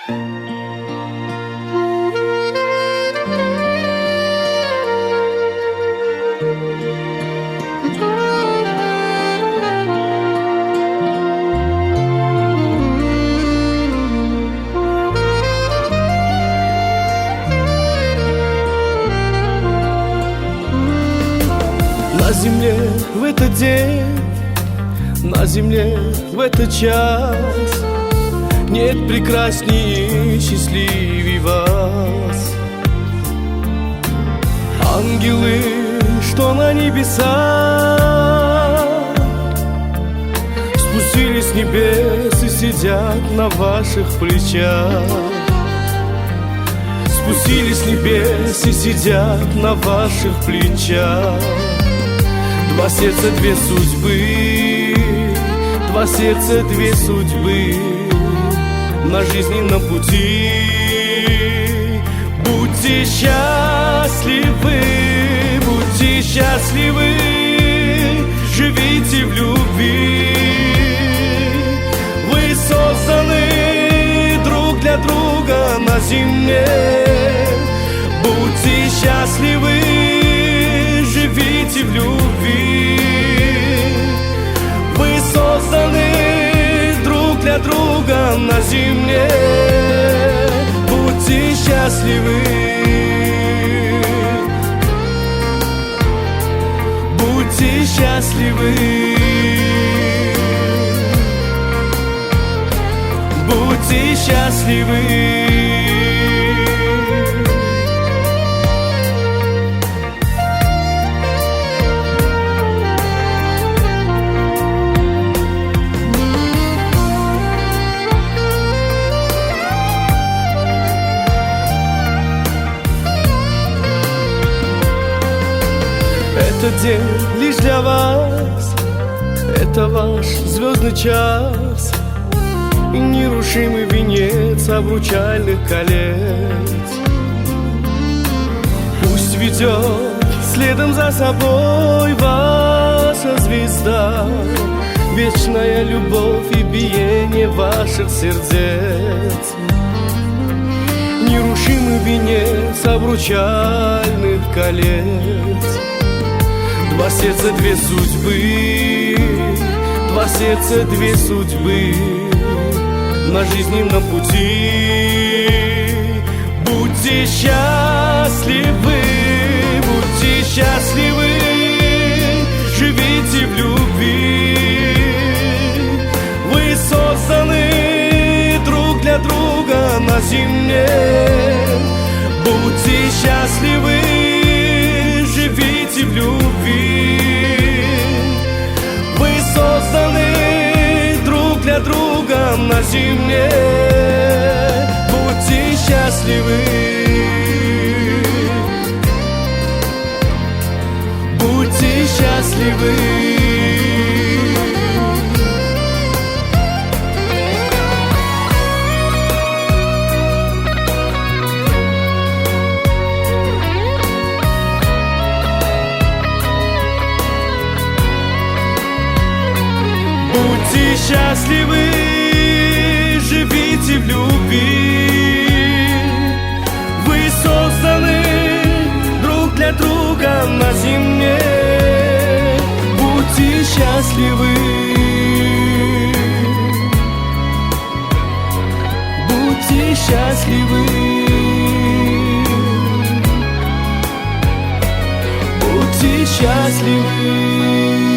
На земле в этот день, на земле в этот час нет прекрасней и счастливей вас. Ангелы, что на небесах, спустились с небес и сидят на ваших плечах. Спустились с небес и сидят на ваших плечах. Два сердца, две судьбы, два сердца, две судьбы на жизненном пути. Будьте счастливы, будьте счастливы, живите в любви. Вы созданы друг для друга на земле. Будьте счастливы, живите в любви. Вы созданы друг для друга на земле. Будьте счастливы, будьте счастливы, будьте счастливы. Этот день лишь для вас, это ваш звездный час и нерушимый венец обручальных колец. Пусть ведет следом за собой ваша звезда, вечная любовь и биение ваших сердец. Нерушимый венец обручальных колец. Два сердца, две судьбы, два сердца, две судьбы на жизненном пути. Будьте счастливы, будьте счастливы, живите в любви. Вы созданы друг для друга на земле. Будьте счастливы, живите в любви. Вы созданы друг для друга на земле. Будьте счастливы, будьте счастливы. Будьте счастливы, живите в любви. Вы созданы друг для друга на земле. Будьте счастливы, будьте счастливы, будьте счастливы.